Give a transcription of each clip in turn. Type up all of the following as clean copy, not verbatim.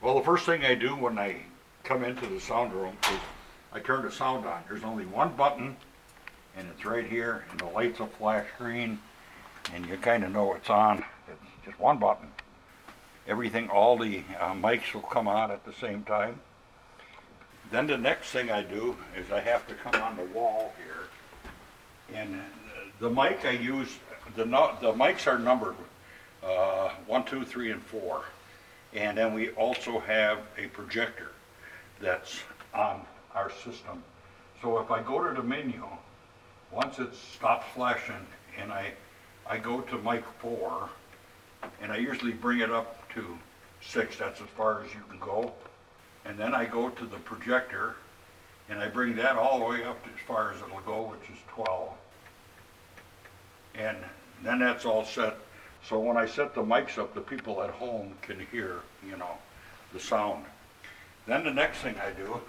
Well, the first thing I do when I come into the sound room is I turn the sound on. There's only one button, and it's right here, and the lights will flash green, and you kind of know it's on. It's just one button. Everything, all the mics will come on at the same time. Then the next thing I do is I have to come on the wall here, and the mic I use, the mics are numbered 1, 2, 3, and 4. And then we also have a projector that's on our system. So if I go to the menu, once it stops flashing, and I go to mic 4, and I usually bring it up to 6, that's as far as you can go. And then I go to the projector, and I bring that all the way up to as far as it'll go, which is 12. And then that's all set. So when I set the mics up, the people at home can hear, the sound. Then the next thing I do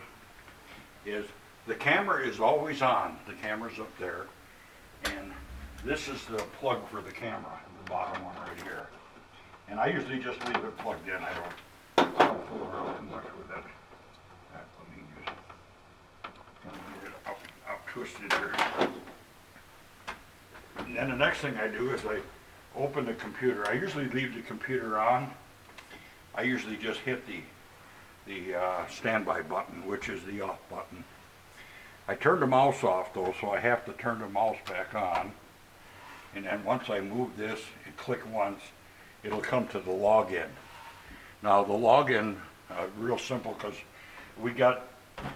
is the camera is always on. The camera's up there. And this is the plug for the camera, the bottom one right here. And I usually just leave it plugged in. I don't fool around too much with it. Let me get it up twisted here. And then the next thing I do is I open the computer. I usually leave the computer on. I usually just hit the standby button, which is the off button. I turn the mouse off though, so I have to turn the mouse back on. And then once I move this and click once, it'll come to the login. Now the login, real simple, because we got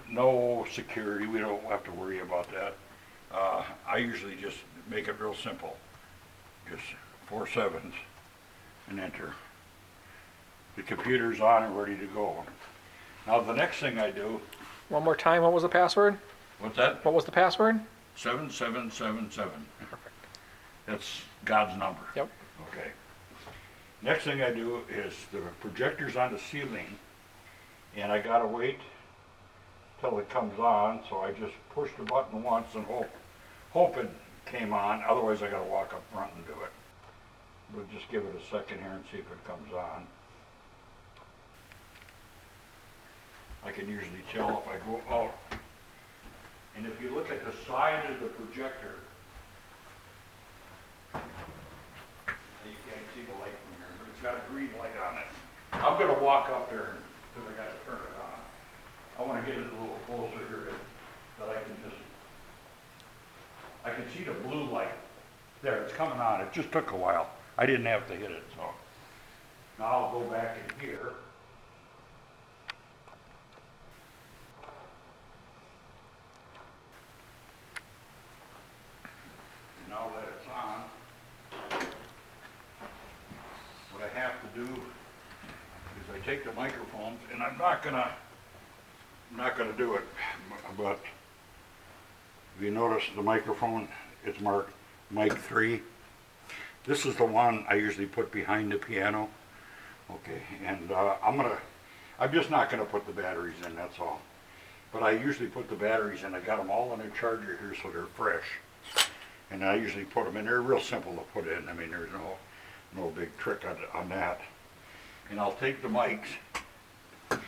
no security. We don't have to worry about that. I usually just make it real simple. Just 4 7s and enter. The computer's on and ready to go. Now the next thing I do. One more time, what was the password? What's that? What was the password? 7777. Perfect. That's God's number. Yep. Okay. Next thing I do is the projector's on the ceiling, and I gotta wait till it comes on, so I just push the button once and hope it came on. Otherwise I gotta walk up front and do it. We'll just give it a second here and see if it comes on. I can usually tell if I go out. And if you look at the side of the projector, you can't see the light from here, but it's got a green light on it. I'm gonna walk up there because I gotta turn it on. I wanna get it a little closer here that I can see the blue light. There, it's coming on. It just took a while. I didn't have to hit it, so. Now I'll go back in here. Now that it's on, what I have to do is I take the microphones, and I'm not gonna do it, but if you notice the microphone, it's marked mic 3. This is the one I usually put behind the piano. Okay, and I'm just not gonna put the batteries in, that's all. But I usually put the batteries in. I got them all in a charger here so they're fresh. And I usually put them in. They're real simple to put in. I mean, there's no big trick on that. And I'll take the mics. And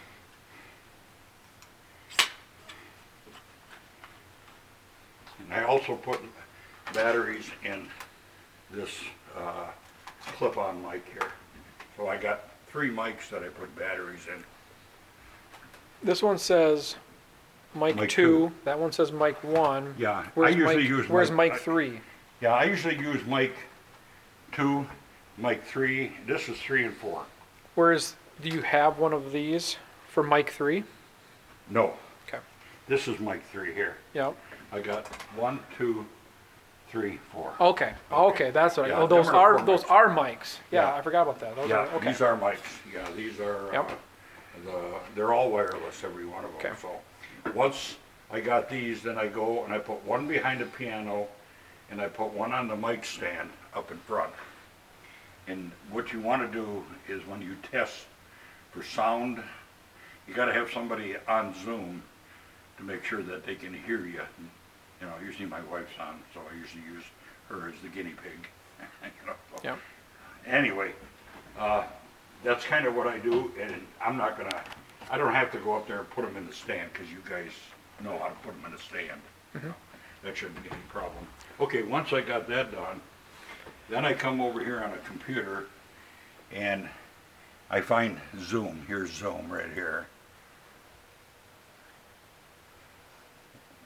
I also put batteries in this clip-on mic here. So I got 3 mics that I put batteries in. This one says mic 2. That one says mic 1. Yeah, Where's I usually mic, use Where's mic 3? Yeah, I usually use mic 2, mic 3. This is 3 and 4. Do you have one of these for mic 3? No. Okay. This is mic 3 here. Yep. I got 1, 2, 3, 4. Okay, that's what. Yeah, Oh, those them are are mics. mics. Yeah, Yeah. I forgot about that. Those Yeah, are, okay. these are mics. Yeah, these are Yep. they're all wireless, every one of them. Okay. So once I got these, then I go and I put one behind the piano, and I put one on the mic stand up in front. And what you want to do is when you test for sound, you got to have somebody on Zoom to make sure that they can hear you. You know, usually my wife's on, so I usually use her as the guinea pig. So. Yep. Anyway, that's kind of what I do, and I'm not gonna, I don't have to go up there and put them in the stand, because you guys know how to put them in a stand. Mhm. That shouldn't be any problem. Okay, once I got that done, then I come over here on a computer, and I find Zoom. Here's Zoom right here.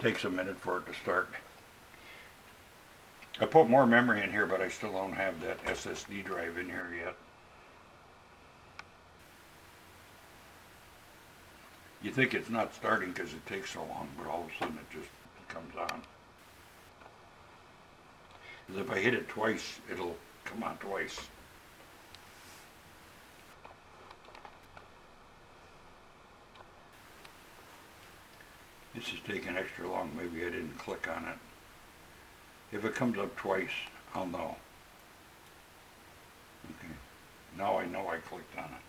Takes a minute for it to start. I put more memory in here, but I still don't have that SSD drive in here yet. You think it's not starting because it takes so long, but all of a sudden it just comes on. 'Cause if I hit it twice, it'll come on twice. This is taking extra long. Maybe I didn't click on it. If it comes up twice, I'll know. Okay. Now I know I clicked on it.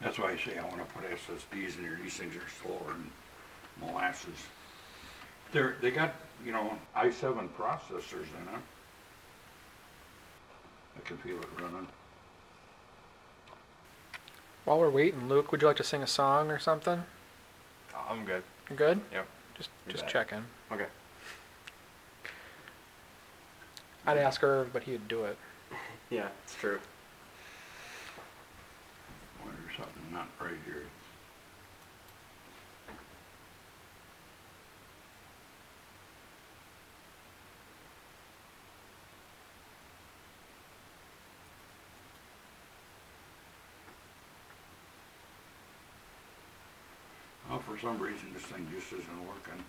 That's why I say I want to put SSDs in here. These things are slower than molasses. They got, you know, i7 processors in them. I can feel it running. While we're waiting, Luke, would you like to sing a song or something? I'm good. You good? Yep. Just You just bet. checking. Okay. I'd ask her, but he'd do it. Yeah, it's true. Boy, there's something not right here. Oh, for some reason this thing just isn't working.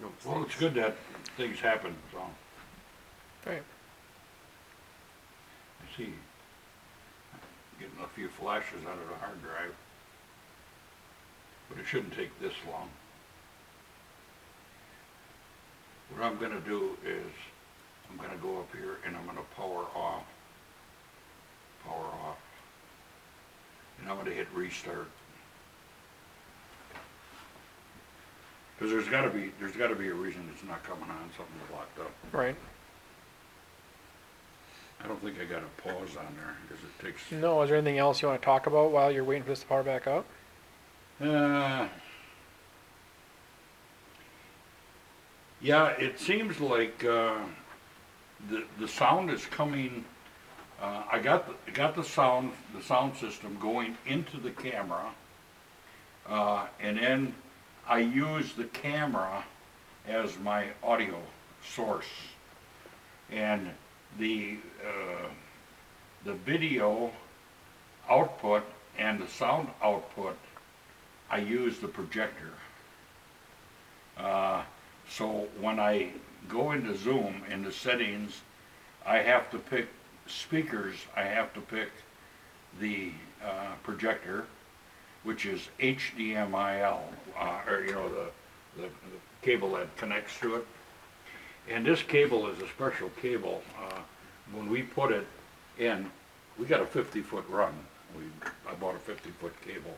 No Well, it's mistakes. good that things happen, so. Right. I see. Getting a few flashes out of the hard drive. But it shouldn't take this long. What I'm gonna do is, I'm gonna go up here and I'm gonna power off. Power off. And I'm gonna hit restart. Cause there's gotta be a reason it's not coming on, something's locked up. Right. I don't think I got a pause on there, because it takes, No, is there anything else you want to talk about while you're waiting for this to power back up? yeah, it seems like, the sound is coming, I got the sound system going into the camera, and then I use the camera as my audio source. And the video output and the sound output, I use the projector. So when I go into Zoom, in the settings, I have to pick speakers, I have to pick the projector, which is HDMI, or you know, the cable that connects to it. And this cable is a special cable. When we put it in, we got a 50-foot run. I bought a 50-foot cable.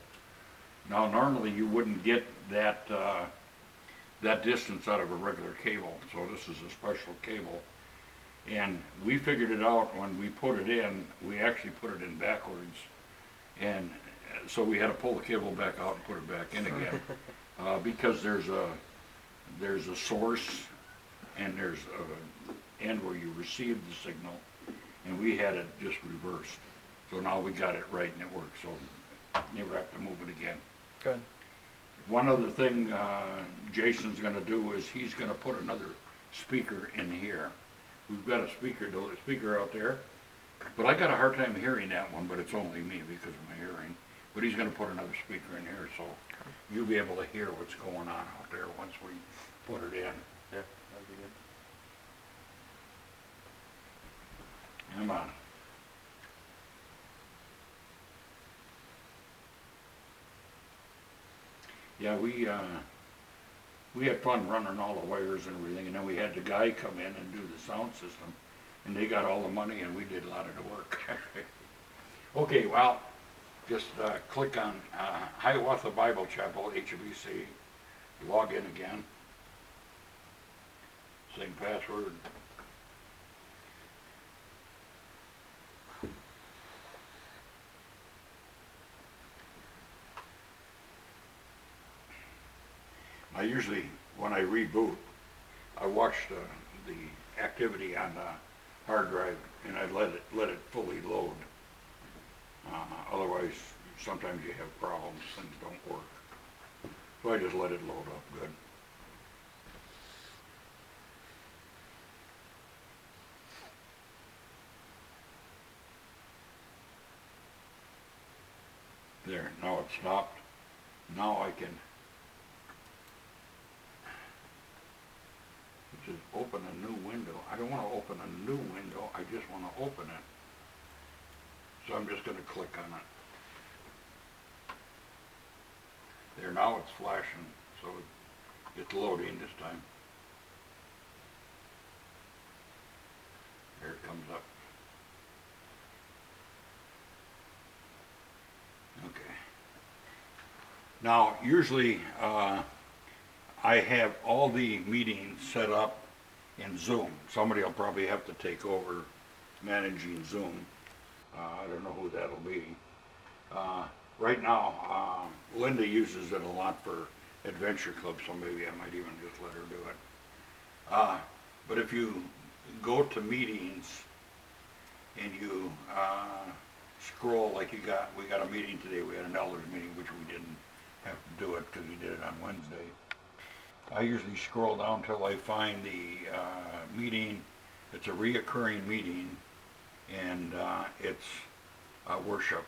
Now normally you wouldn't get that that distance out of a regular cable, so this is a special cable. And we figured it out when we put it in. We actually put it in backwards, and so we had to pull the cable back out and put it back in again, because there's a source and there's a end where you receive the signal, and we had it just reversed. So now we got it right and it works, so never have to move it again. Good. One other thing Jason's gonna do is he's gonna put another speaker in here. We've got a speaker out there, but I got a hard time hearing that one, but it's only me because of my hearing. But he's gonna put another speaker in here, so you'll be able to hear what's going on out there once we put it in. Yeah, that'd be good. Come on. Yeah, we had fun running all the wires and everything, and then we had the guy come in and do the sound system, and they got all the money and we did a lot of the work. Okay, well, just click on Hiawatha Bible Chapel, HBC, log in again, same password. I usually, when I reboot, I watch the activity on the hard drive and I let it fully load. Otherwise, sometimes you have problems, things don't work. So I just let it load up good. There, now it's stopped. Now I can, it says open a new window. I don't want to open a new window, I just want to open it. So I'm just going to click on it. There, now it's flashing, so it's loading this time. There it comes up. Okay. Now, usually I have all the meetings set up in Zoom. Somebody will probably have to take over managing Zoom. I don't know who that'll be. Right now, Linda uses it a lot for Adventure Club, so maybe I might even just let her do it. But if you go to meetings and you scroll like we got a meeting today, we had an elders meeting, which we didn't have to do it because we did it on Wednesday. I usually scroll down till I find the meeting. It's a reoccurring meeting, and it's worship.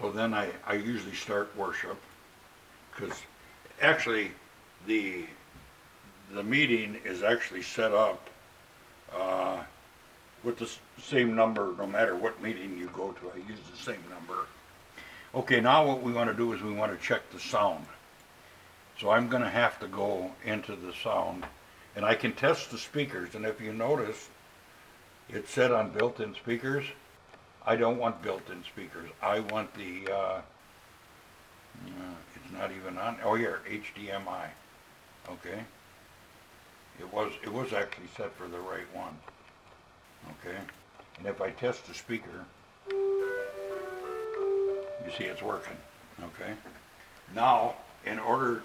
So then I usually start worship, because actually the meeting is actually set up with the same number no matter what meeting you go to. I use the same number. Okay, now what we want to do is we want to check the sound. So I'm going to have to go into the sound, and I can test the speakers, and if you notice, it's set on built-in speakers. I don't want built-in speakers. I want the, it's not even on, oh here, HDMI. Okay. It was actually set for the right one. Okay. And if I test the speaker, you see it's working. Okay. Now, in order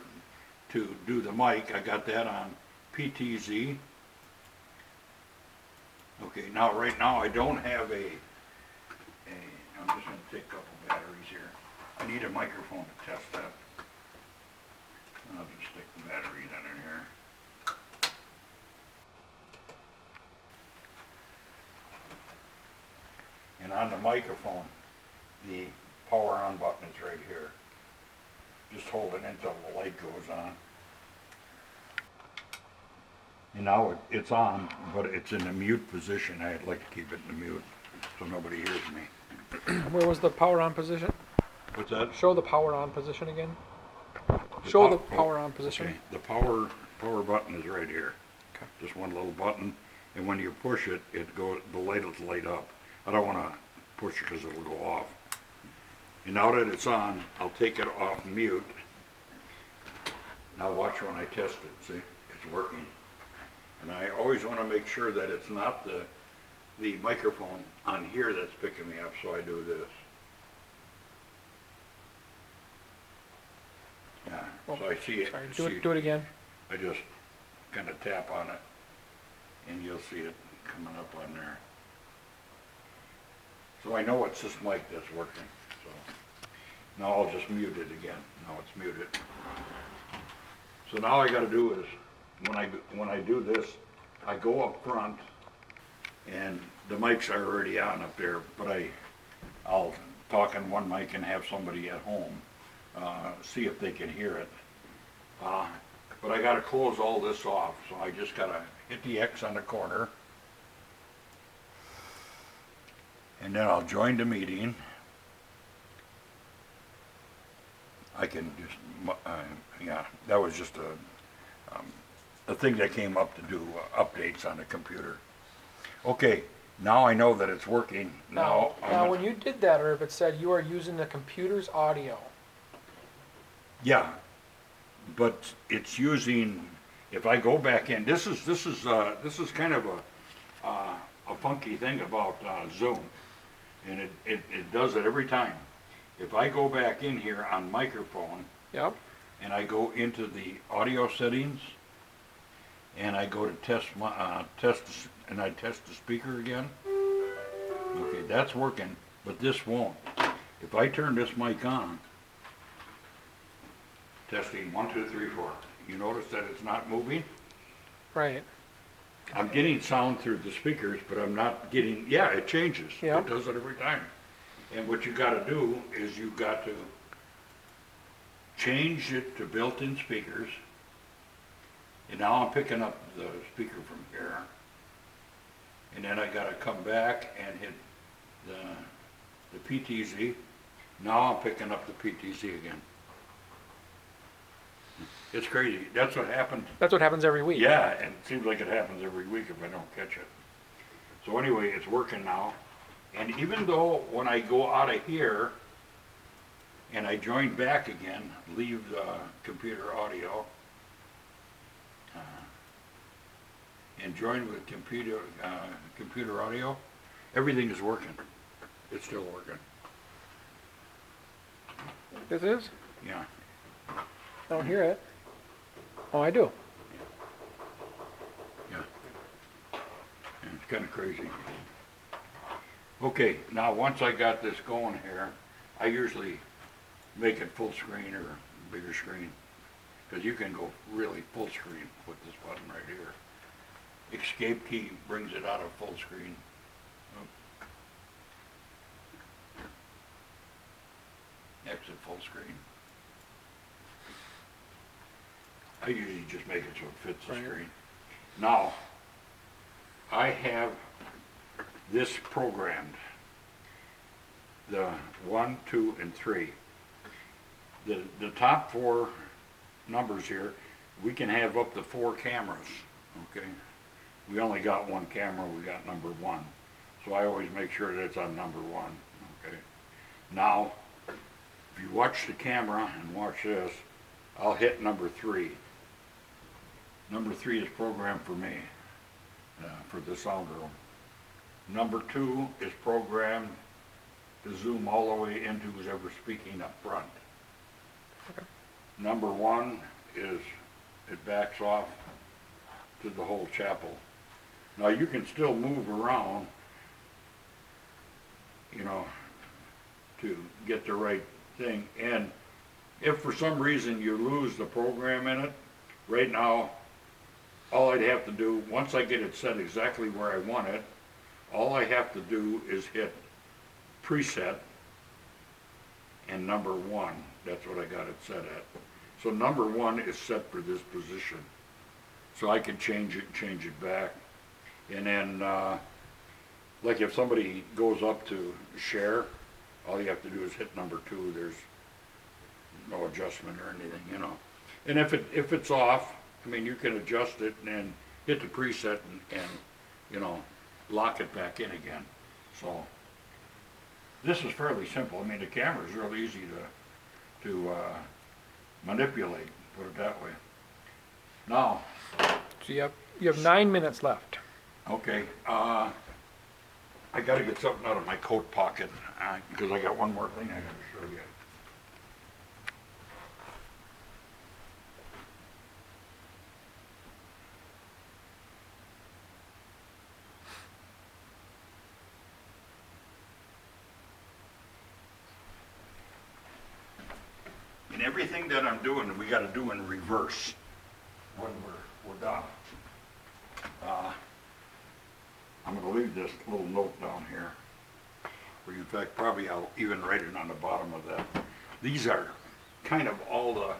to do the mic, I got that on PTZ. Okay, now right now I don't have I'm just going to take a couple batteries here. I need a microphone to test that. I'll just stick the batteries in here. And on the microphone, the power on button is right here. Just hold it until the light goes on. And now it's on, but it's in the mute position. I'd like to keep it in the mute so nobody hears me. Where was the power on position? What's that? Show the power on position again. Show the power on position. Okay, the power button is right here. Okay. Just one little button, and when you push it, the light will light up. I don't want to push it because it'll go off. And now that it's on, I'll take it off mute. Now watch when I test it. See, it's working. And I always want to make sure that it's not the microphone on here that's picking me up, so I do this. Yeah, Oh, so I see it. Sorry, do it again. I just kind of tap on it, and you'll see it coming up on there. So I know it's this mic that's working. So now I'll just mute it again. Now it's muted. So now all I got to do is, when I do this, I go up front, and the mics are already on up there, but I'll talk on one mic and have somebody at home see if they can hear it. But I got to close all this off, so I just got to hit the X on the corner, and then I'll join the meeting. I can just, yeah, that was just a thing that came up to do updates on the computer. Okay, Now I know that it's working. Now, Now, when you did that, Herb, it said you are using the computer's audio. yeah, but it's using, if I go back in, this is kind of a funky thing about Zoom. And it does it every time. If I go back in here on microphone Yep. and I go into the audio settings and I go to test and I test the speaker again. Okay, that's working, but this won't. If I turn this mic on, testing 1, 2, 3, 4. You notice that it's not moving? Right. I'm getting sound through the speakers, but I'm not getting, yeah, it changes. Yeah. It does it every time. And what you gotta do is you got to change it to built-in speakers. And now I'm picking up the speaker from here. And then I gotta come back and hit the PTZ. Now I'm picking up the PTZ again. It's crazy. That's what happened. That's what happens every week. Yeah, and it seems like it happens every week if I don't catch it. So anyway, it's working now. And even though when I go out of here and I join back again, leave the computer audio, and join with computer audio, everything is working. It's still working. This is? Yeah. I don't hear it. Oh, I do. Yeah. And it's kind of crazy. Okay, now once I got this going here, I usually make it full screen or bigger screen, because you can go really full screen with this button right here. Escape key brings it out of full screen. Exit full screen. I usually just make it so it fits the Right. screen. Now, I have this programmed, the 1, 2, and 3. The top 4 numbers here, we can have up to 4 cameras, okay? We only got 1 camera, we got number 1. So I always make sure that it's on number 1, okay? Now, if you watch the camera and watch this, I'll hit number 3. Number 3 is programmed for me, for the sound room. Number 2 is programmed to zoom all the way into who's ever speaking up front. Okay. Number 1 is, it backs off to the whole chapel. Now you can still move around, you know, to get the right thing. And if for some reason you lose the program in it, right now, all I'd have to do, once I get it set exactly where I want it, all I have to do is hit preset and number 1. That's what I got it set at. So number 1 is set for this position. So I can change it back. And then, like if somebody goes up to share, all you have to do is hit number 2. There's no adjustment or anything, you know. And if it's off, I mean, you can adjust it and then hit the preset and you know, lock it back in again. So this is fairly simple. I mean, the camera is real easy to manipulate, put it that way. Now, So you have 9 minutes left. okay, I got to get something out of my coat pocket because I got one more thing I got to show you. And everything that I'm doing, we got to do in reverse when we're done. I'm going to leave this little note down here. In fact, probably I'll even write it on the bottom of that. These are kind of all the,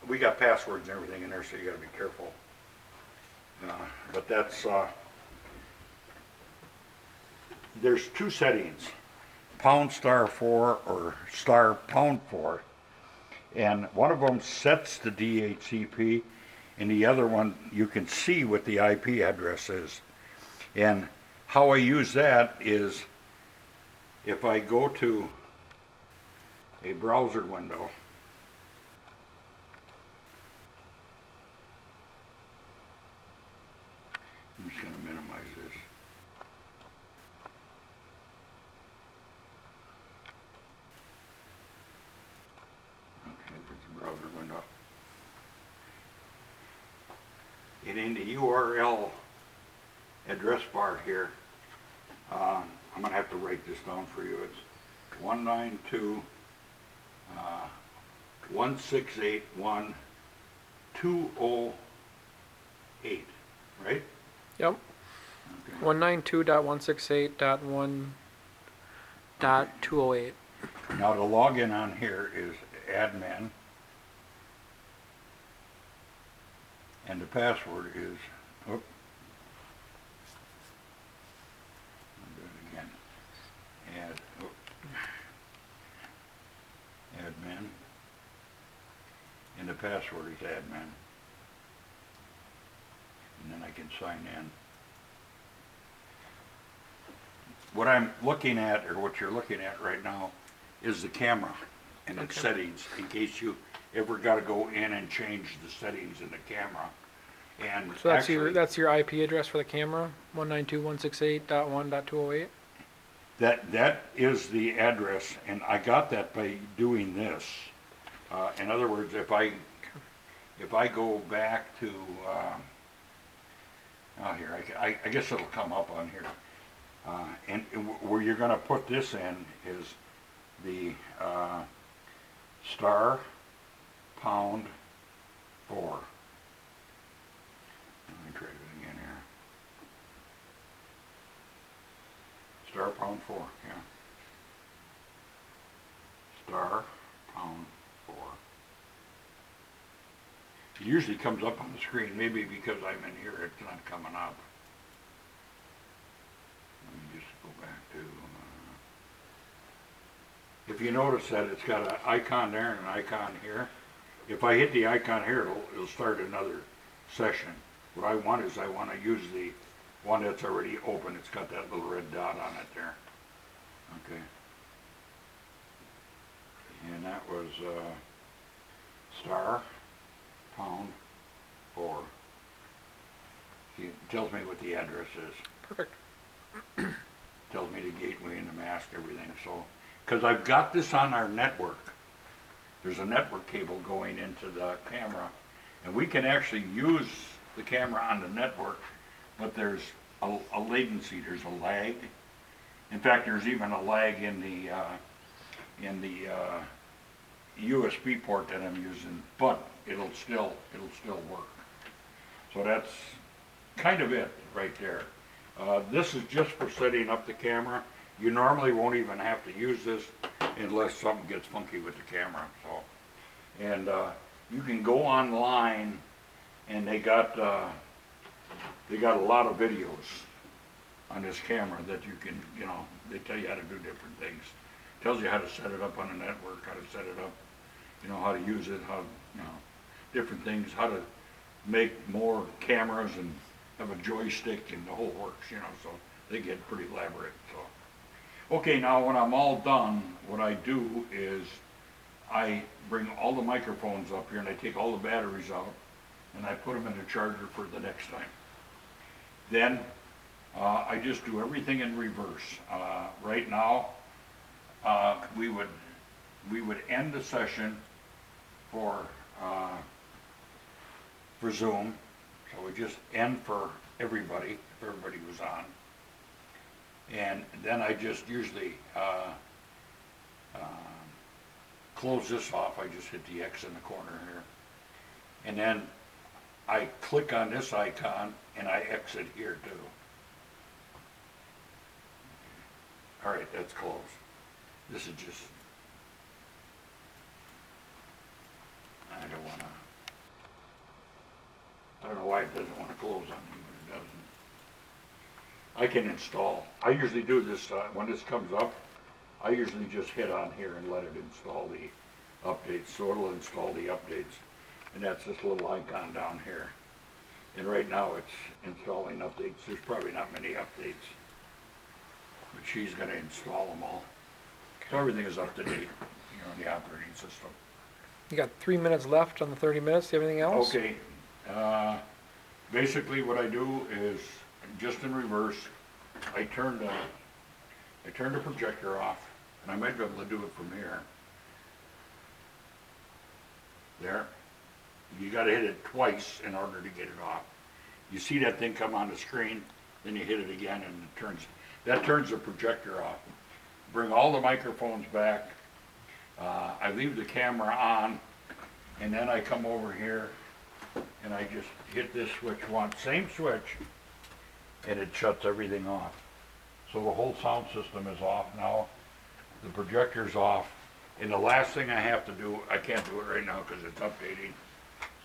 we got passwords and everything in there, so you got to be careful. But that's, there's 2 settings. #4 or *4, and one of them sets the DHCP, and the other one you can see what the IP address is. And how I use that is if I go to a browser window, I'm just going to minimize this. Okay, there's the browser window. And in the URL address bar here, I'm going to have to write this down for you. It's 192.168.1.208, right? Yep. Okay. 192.168.1.208. Now the login on here is admin, and the password is, I'll do it again, admin, and the password is admin, and then I can sign in. What I'm looking at, or what you're looking at right now, is the camera and its Okay. settings, in case you ever gotta go in and change the settings in the camera. And So actually, that's your IP address for the camera, 192.168.1.208. that is the address, and I got that by doing this. In other words, if I go back to, here, I guess it'll come up on here. And where you're gonna put this in is the *#4. Let me try it again here. *#4, yeah. *#4. It usually comes up on the screen, maybe because I'm in here, it's not coming up. Let me just go back to, if you notice that it's got an icon there and an icon here, if I hit the icon here, it'll start another session. What I want is I want to use the one that's already open. It's got that little red dot on it there. Okay. And that was *#4. See, it tells me what the address is. Perfect. Tells me the gateway and the mask, everything. So, because I've got this on our network. There's a network cable going into the camera, and we can actually use the camera on the network, but there's a latency, there's a lag. In fact, there's even a lag in the USB port that I'm using, but it'll still work. So that's kind of it right there. This is just for setting up the camera. You normally won't even have to use this unless something gets funky with the camera. So, and you can go online, and they got a lot of videos on this camera that you can, they tell you how to do different things. Tells you how to set it up on a network, how to set it up, how to use it, how, different things, how to make more cameras and have a joystick and the whole works, so they get pretty elaborate, so. Okay, now when I'm all done, what I do is I bring all the microphones up here and I take all the batteries out and I put them in the charger for the next time. Then I just do everything in reverse. Right now, we would end the session for Zoom. So we just end for everybody, if everybody was on. And then I just usually close this off. I just hit the X in the corner here. And then I click on this icon and I exit here too. All right, that's closed. This is just, I don't know why it doesn't want to close on me, but it doesn't. I can install. I usually do this, when this comes up, I usually just hit on here and let it install the updates, so it'll install the updates. And that's this little icon down here. And right now it's installing updates. There's probably not many updates. but she's gonna install them all. So everything is up to date, you know, in the operating system. You got 3 minutes left on the 30 minutes. Do you have anything else? Okay, basically what I do is, just in reverse, I turn the projector off, and I might be able to do it from here. There. You gotta hit it twice in order to get it off. You see that thing come on the screen, then you hit it again and that turns the projector off. Bring all the microphones back. I leave the camera on, and then I come over here and I just hit this switch once, same switch, and it shuts everything off. So the whole sound system is off now. The projector's off. And the last thing I have to do, I can't do it right now because it's updating,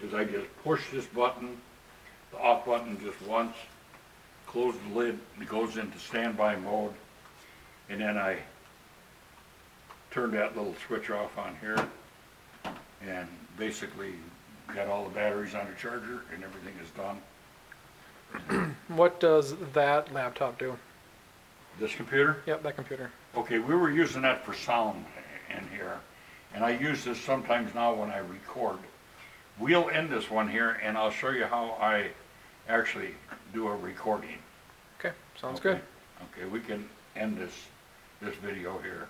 is I just push this button, the off button just once, close the lid, it goes into standby mode, and then I turn that little switch off on here, and basically got all the batteries on the charger and everything is done. What does that laptop do? This computer? Yep, that computer. Okay, we were using that for sound in here, and I use this sometimes now when I record. We'll end this one here, and I'll show you how I actually do a recording. Okay, sounds Okay? good. Okay, we can end this video here.